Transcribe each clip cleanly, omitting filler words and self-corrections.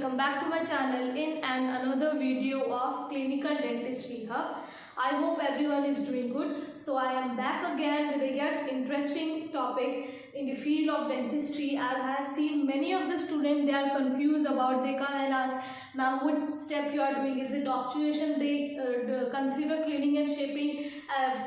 welcome back to my channel in another video of Clinical Dentistry Hub. I hope everyone is doing good. So I am back again with a yet interesting topic in the field of dentistry. As I have seen many of the students, they are confused about, they come and ask, ma'am, what step you are doing? Is it obturación? They consider cleaning and shaping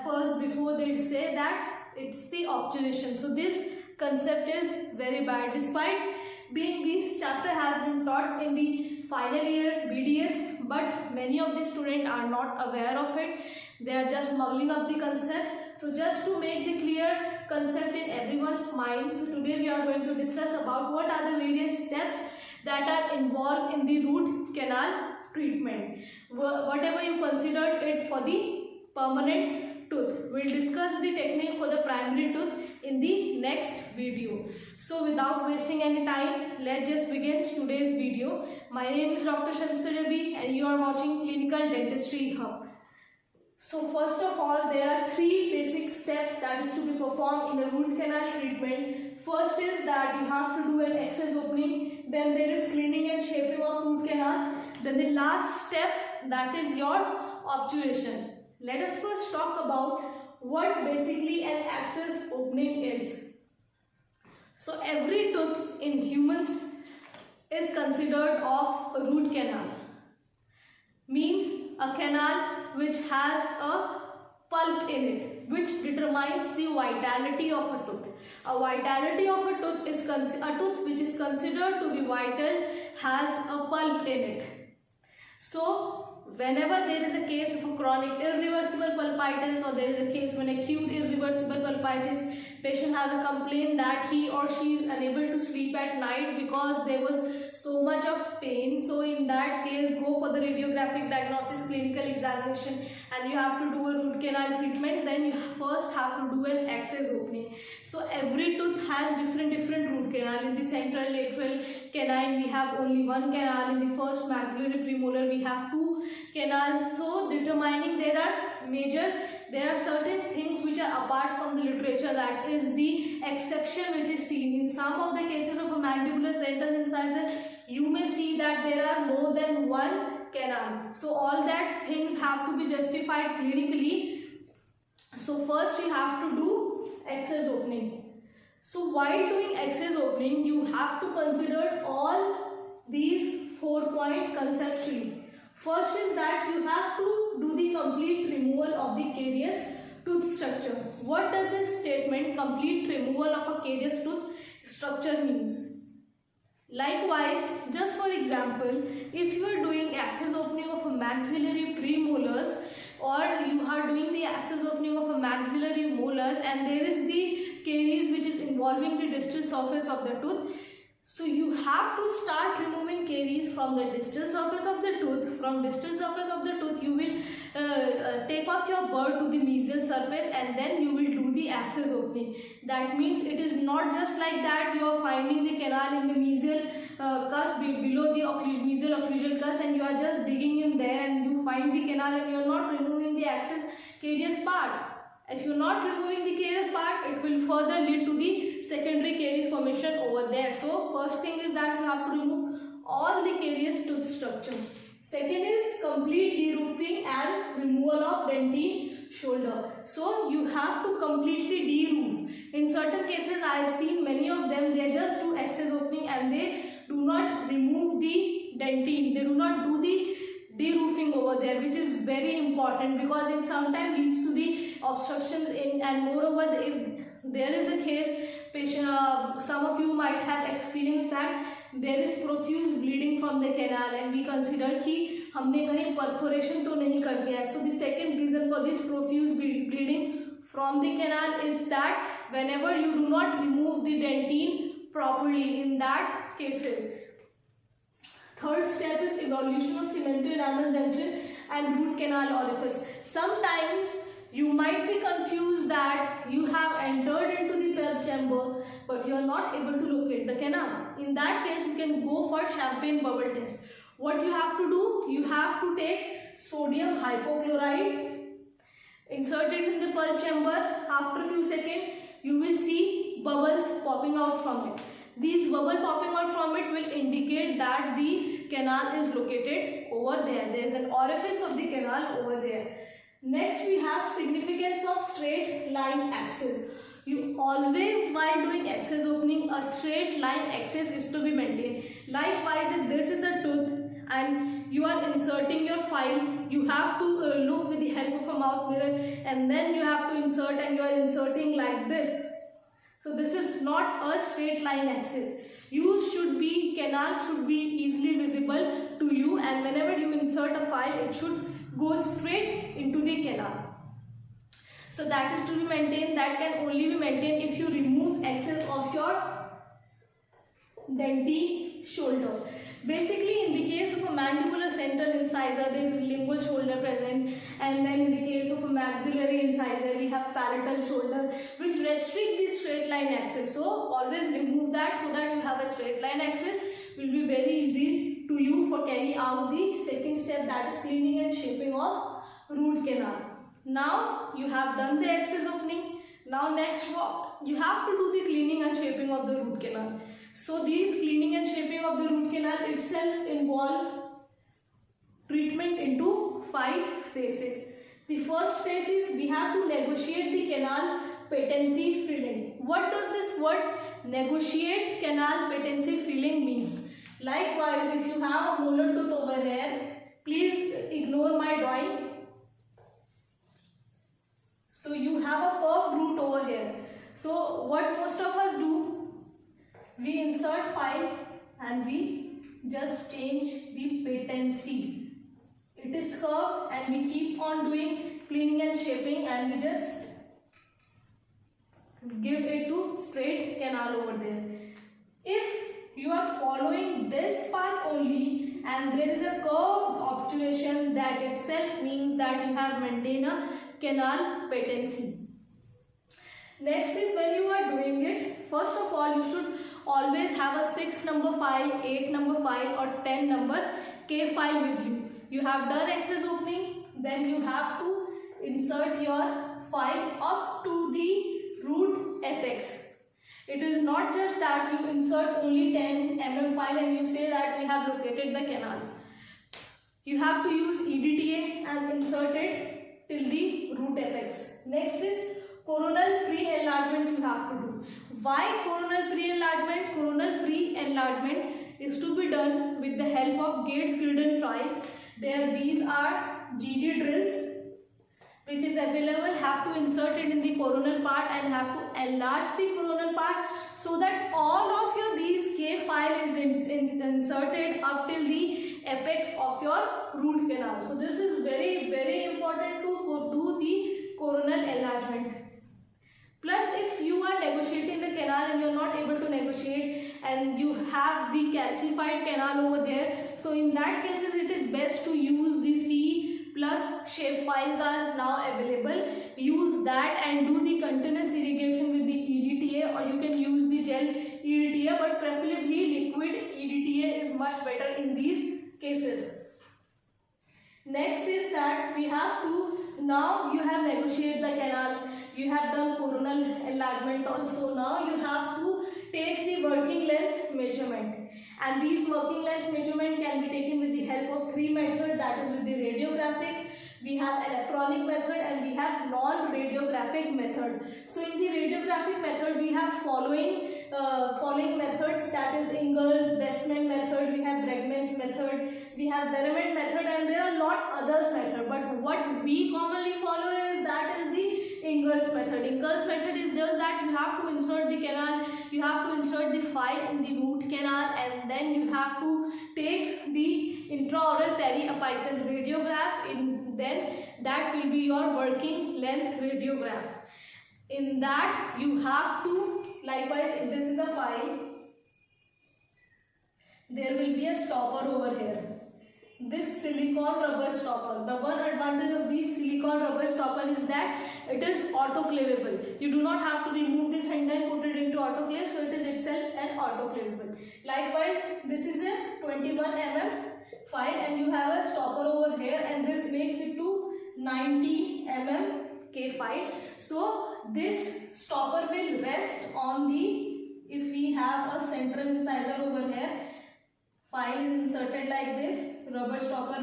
first before they say that it's the obturación. So this concept is very bad. Despite being this chapter has been taught in the final year BDS, but many of the students are not aware of it. They are just muggling up the concept. So just to make the clear concept in everyone's mind, so today we are going to discuss about what are the various steps that are involved in the root canal treatment. Whatever you considered it for the permanent tooth. We'll discuss the technique for the primary tooth in the next video. So without wasting any time, let's just begin today's video. My name is Dr. Shamsur Rabi and you are watching Clinical Dentistry Hub. So first of all, there are three basic steps that is to be performed in a root canal treatment. First is that you have to do an excess opening, then there is cleaning and shaping of root canal, then the last step, that is your obturation. Let us first talk about what basically an access opening is. So every tooth in humans is considered of a root canal. Means a canal which has a pulp in it, which determines the vitality of a tooth. A vitality of a tooth is a tooth which is considered to be vital has a pulp in it. So whenever there is a case of a chronic irreversible pulpitis or there is a case of an acute irreversible pulpitis, patient has a complaint that he or she is unable to sleep at night because there was so much of pain. So in that case, go for the radiographic diagnosis, clinical examination, and you have to do a root canal treatment. Then you first have to do an access opening. So every tooth has different root canal. In the central lateral canine we have only one canal. In the first maxillary premolar we have two canals. So determining there are certain things which are apart from the literature, that is the exception which is seen. In some of the cases of a mandibular dental incisor, you may see that there are more than one canal. So all that things have to be justified clinically. So first you have to do access opening. So while doing access opening, you have to consider all these 4 points conceptually. First is that you have to do the complete removal of the caries tooth structure. What does this statement, complete removal of a caries tooth structure, means? Likewise, just for example, if you are doing access opening of a maxillary premolars or you are doing the access opening of a maxillary molars and there is the caries which is involving the distal surface of the tooth, so you have to start removing caries from the distal surface of the tooth. From distal surface of the tooth, you will take off your bud to the mesial surface and then you will do the access opening. That means it is not just like that you are finding the canal in the mesial cusp below the mesial occlusal cusp and you are just digging in there and you find the canal and you are not removing the access caries part. If you are not removing the caries part, it will further lead to the secondary caries formation over there. So first thing is that you have to remove all the caries tooth structure. Second is complete de-roofing and removal of dentine shoulder. So you have to completely de-roof. In certain cases I have seen many of them, they just do access opening and they do not remove the dentine. They do not do the de-roofing over there, which is very important because it sometimes leads to the obstructions in, and moreover if there is a case, patient, some of you might have experienced that there is profuse bleeding from the canal and we consider कि हमने कहीं perforation तो नहीं कर दिया है. So the second reason for this profuse bleeding from the canal is that whenever you do not remove the dentine properly in that cases. Third step is evolution of cemento-enamel junction and root canal orifice. Sometimes you might be confused that you have entered into the pulp chamber but you are not able to locate the canal. In that case, you can go for champagne bubble test. What you have to do, you have to take sodium hypochlorite, insert it in the pulp chamber. After a few seconds, you will see bubbles popping out from it. These bubble popping out from it will indicate that the canal is located over there. There is an orifice of the canal over there. Next we have significance of straight line axis. You always, while doing axis opening, a straight line axis is to be maintained. Likewise, if this is a tooth and you are inserting your file, you have to look with the help of a mouth mirror, and then you have to insert, and you are inserting like this. So this is not a straight line axis. Canal should be easily visible to you, and whenever you insert a file, it should go straight into the canal. So that is to be maintained. That can only be maintained if you remove excess of your dentine shoulder. Basically, in the case of a mandibular central incisor, there is lingual shoulder present, and then in the case of a maxillary incisor, we have palatal shoulder, which restrict the straight line axis. So always remove that so that you have a straight line axis. Will be very easy to you for carry out the second step, that is cleaning and shaping of root canal. Now you have done the axis opening. Now next what? You have to do the cleaning and shaping of the root canal. So these cleaning and shaping of the root canal itself involve treatment into 5 phases. The first phase is we have to negotiate the canal patency filling. What does this word negotiate canal patency filling means? Likewise, if you have a molar tooth over here, please ignore my drawing. So you have a curved root over here. So what most of us do, we insert file and we just change the patency. It is curved and we keep on doing cleaning and shaping, and we just give it to straight canal over there. If you are following this path only and there is a curved obturation, that itself means that you have maintained a canal patency. Next is when you are doing it, first of all you should always have a 6 number file, 8 number file or 10 number K file with you. You have done axis opening, then you have to insert your file up to the root apex. It is not just that you insert only 10 mm file and you say that we have located the canal. You have to use EDTA and insert it till the root apex. Next is coronal pre-enlargement you have to do. Why coronal pre-enlargement? Coronal pre-enlargement is to be done with the help of Gates-Glidden trials. These are GG drills which is available. Have to insert it in the coronal part and have to enlarge the coronal part so that all of your these K file is inserted up till the apex of your root canal. So this is very important to do the coronal enlargement. Plus, if you are negotiating the canal and you are not able to negotiate and you have the calcified canal over there, so in that cases it is best to use the C plus shape files are now available. Use that and do the continuous irrigation with the EDTA, or you can use the gel EDTA, but preferably liquid EDTA is much better in these cases. Next is that we have to, now you have negotiated the canal, you have done coronal enlargement also. Now you have to take the working length measurement, and these working length measurement can be taken with the help of 3 methods, that is with the radiographic, we have electronic method, and we have non-radiographic method. So in the radiographic method we have following methods, that is Ingalls, Bestman method, we have Bregman's method, we have Berament method, and there are a lot others method, but what we commonly follow is that is the Ingalls method. Ingalls method is just that you have to insert the canal, you have to insert the file in the root canal, and then you have to take the intraoral periapical radiograph, then that will be your working length radiograph. In that you have to, likewise if this is a file, there will be a stopper over here. This silicone rubber stopper. The one advantage of this silicone rubber stopper is that it is autoclavable. You do not have to remove this handle and put it into autoclave, so it is itself an autoclavable. Likewise, this is a 21 mm file and you have a stopper over here, and this makes it to 90 mm K file. So this stopper will rest on the, if we have a central incisor over here. File is inserted like this. Rubber stopper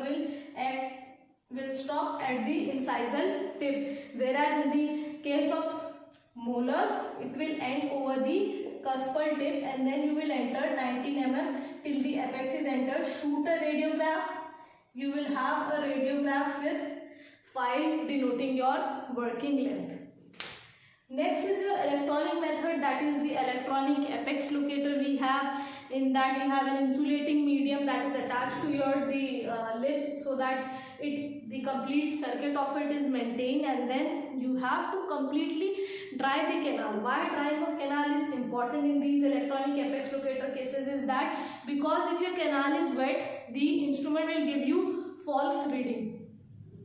will stop at the incisal tip, whereas in the case of molars it will end over the cuspal tip, and then you will enter 19 mm till the apex is entered. Shoot a radiograph. You will have a radiograph with file denoting your working length. Next is your electronic method, that is the electronic apex locator we have. In that you have an insulating medium that is attached to your lip, so that the complete circuit of it is maintained, and then you have to completely dry the canal. Why drying of canal is important in these electronic apex locator cases is that because if your canal is wet, the instrument will give you false reading.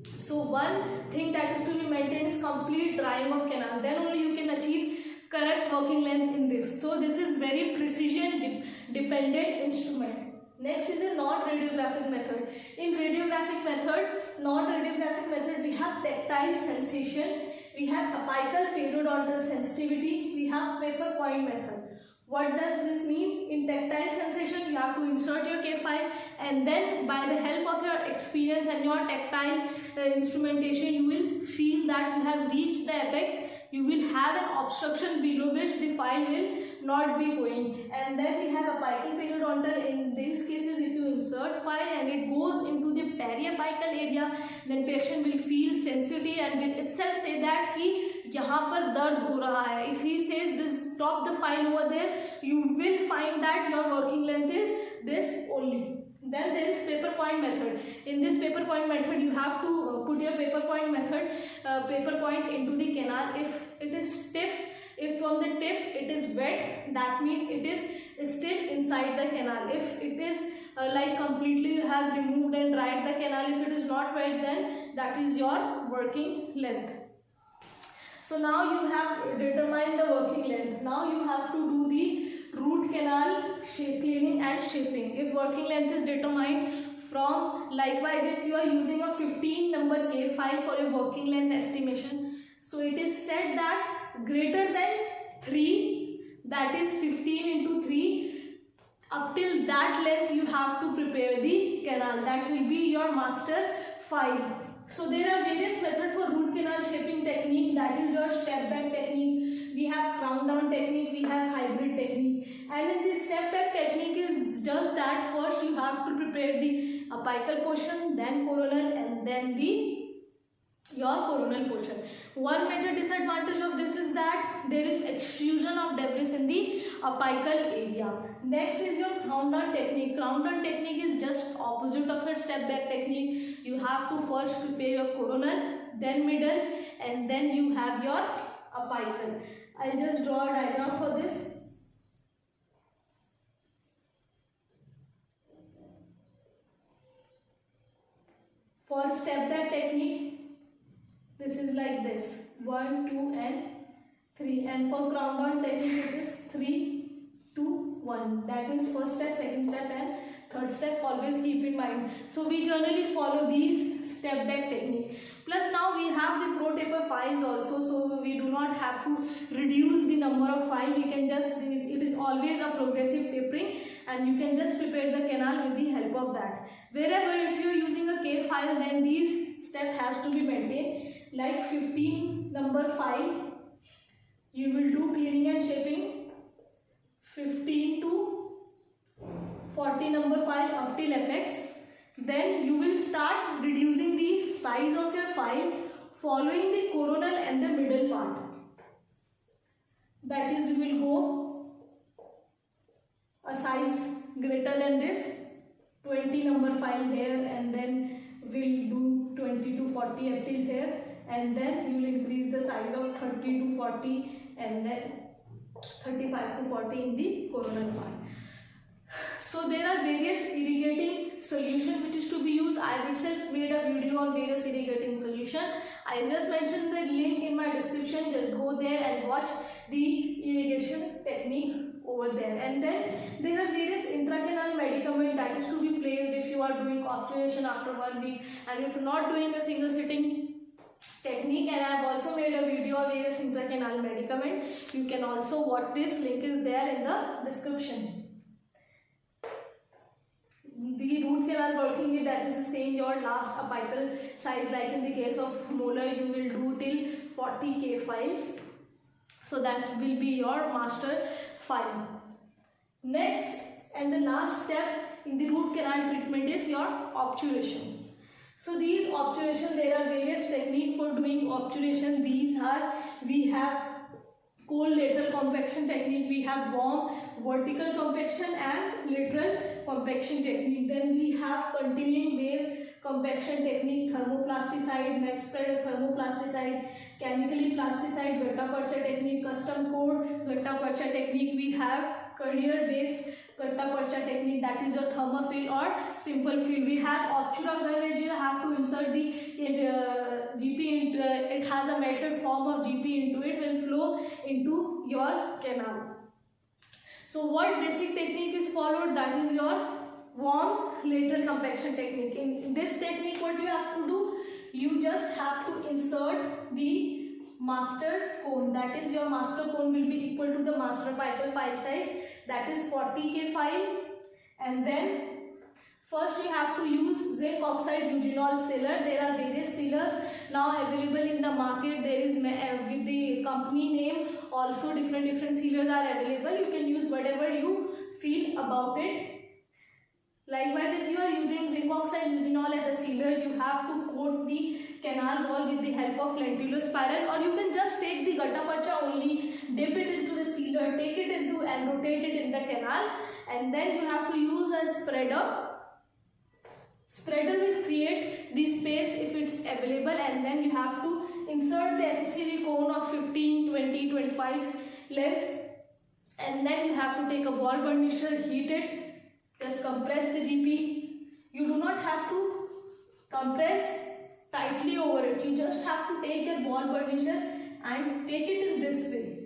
So one thing that is to be maintained is complete drying of canal. Then only you can achieve correct working length in this. So this is very precision dependent instrument. Next is a non-radiographic method. In radiographic method, we have tactile sensation, we have apical periodontal sensitivity, we have paper point method. What does this mean? In tactile sensation, you have to insert your K file, and then by the help of your experience and your tactile instrumentation, you will feel that you have reached the apex. You will have an obstruction below which the file will not be going. And then we have apical periodontal. In these cases, if you insert file and it goes into the periapical area, then patient will feel sensitive and will itself say that कि यहाँ पर दर्द हो रहा है. If he says this, stop the file over there, you will find that your working length is this only. Then there is paper point method. In this paper point method, you have to put your paper point into the canal. If it is if from the tip it is wet, that means it is still inside the canal. If it is like completely you have removed and dried the canal, if it is not wet, then that is your working length. So now you have determined the working length. Now you have to do the root canal cleaning and shaping. If working length is determined from, likewise if you are using a 15 number K file for a working length estimation, so it is said that greater than 3, that is 15 into 3, up till that length you have to prepare the canal. That will be your master file. So there are various methods for root canal shaping technique, that is your step back technique, we have crown down technique, we have hybrid technique. And in this step back technique is just that first you have to prepare the apical portion, then coronal, and then your coronal portion. One major disadvantage of this is that there is extrusion of debris in the apical area. Next is your crown down technique. Crown down technique is just opposite of your step back technique. You have to first prepare your coronal, then middle, and then you have your apical. I'll just draw a diagram for this. For step back technique, this is like this, 1, 2 and 3, and for crown down technique this is 3, 2, 1. That means first step, second step and third step, always keep in mind. So we generally follow these step back technique. Plus now we have the pro taper files also, so we do not have to reduce the number of files. We can just, it is always a progressive tapering, and you can just prepare the canal with the help of that. Wherever if you are using a K file, then these steps has to be maintained. Like 15 number file, you will do cleaning and shaping. 15 to 40 number file up till apex. Then you will start reducing the size of your file following the coronal and the middle part. That is, you will go a size greater than this, 20 number file here, and then we'll do 20 to 40 up till here, and then you will increase the size of 30 to 40 and then 35 to 40 in the coronal part. So there are various irrigating solutions which is to be used. I have itself made a video on various irrigating solution. I just mentioned the link in my description. Just go there and watch the irrigation technique over there. And then there are various intracanal medicament that is to be placed if you are doing obturación after 1 week, and if you are not doing a single sitting technique, and I have also made a video of various intracanal medicament. You can also watch this, link is there in the description. The root canal working with, that is the same, your last apical size, like in the case of molar you will do till 40 K files. So that will be your master file. Next and the last step in the root canal treatment is your obturation. So these obturation, there are various techniques for doing obturation. These are, we have cold lateral compaction technique, we have warm vertical compaction and lateral compaction technique. Then we have continuing wave compaction technique, thermoplasticide, max spread thermoplasticide, chemically plasticide, Gatta-Parcha technique, custom code Gatta-Parcha technique. We have career based Gatta-Parcha technique, that is your thermophil or simple field. We have obtura drainage, you have to insert the GP into it, has a melted form of GP into it, will flow into your canal. So what basic technique is followed? That is your warm lateral compaction technique. In this technique, what you have to do, you just have to insert the master cone, that is your master cone will be equal to the master apical file size, that is 40 K file. And then first you have to use zinc oxide eugenol sealer. There are various sealers now available in the market. There is with the company name also different sealers are available. You can use whatever you feel about it. Likewise, if you are using zinc oxide eugenol as a sealer, you have to coat the canal wall with the help of lentulospiral, or you can just take the Gatta-Parcha only, dip it into the sealer, take it into and rotate it in the canal, and then you have to use a spreader. Spreader will create the space if it's available, and then you have to insert the SCCV cone of 15, 20, 25 length, and then you have to take a ball burnisher, heat it, just compress the GP. You do not have to compress tightly over it. You just have to take your ball burnisher and take it in this way.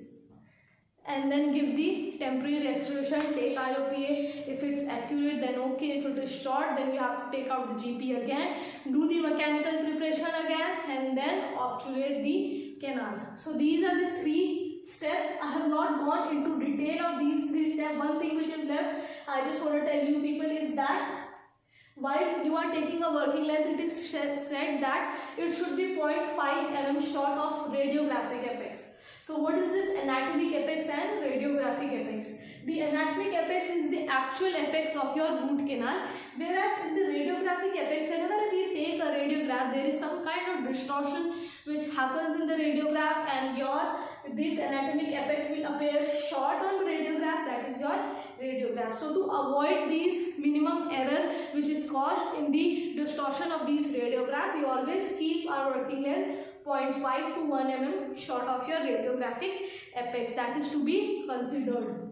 And then give the temporary restoration, take IOPA. If it's accurate, then okay. If it is short, then you have to take out the GP again, do the mechanical preparation again, and then obturate the canal. So these are the three steps. I have not gone into detail of these three steps. One thing which is left, I just want to tell you people, is that while you are taking a working length, it is said that it should be 0.5 mm short of radiographic apex. So what is this anatomic apex and radiographic apex? The anatomic apex is the actual apex of your root canal, whereas in the radiographic apex, whenever we take a radiograph, there is some kind of distortion which happens in the radiograph, and this anatomic apex will appear short on radiograph, that is your radiograph. So to avoid this minimum error which is caused in the distortion of these radiograph, we always keep our working length 0.5 to 1 mm short of your radiographic apex. That is to be considered.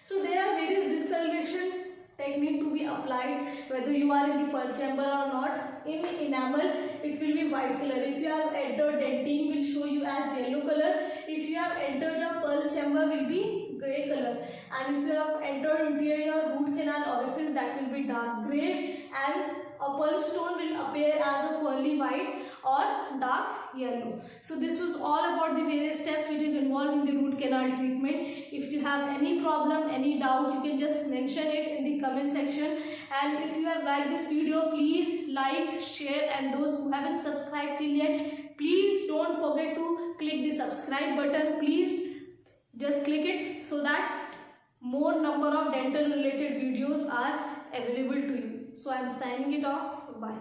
So there are various discoloration technique to be applied, whether you are in the pulp chamber or not. In the enamel, it will be white color. If you have entered, dentine will show you as yellow color. If you have entered, your pulp chamber will be grey color. And if you have entered interior root canal orifice, that will be dark grey, and a pulp stone will appear as a pearly white or dark yellow. So this was all about the various steps which is involved in the root canal treatment. If you have any problem, any doubt, you can just mention it in the comment section. And if you have liked this video, please like, share, and those who haven't subscribed till yet, please don't forget to click the subscribe button. Please just click it so that more number of dental related videos are available to you. So I am signing it off. Bye.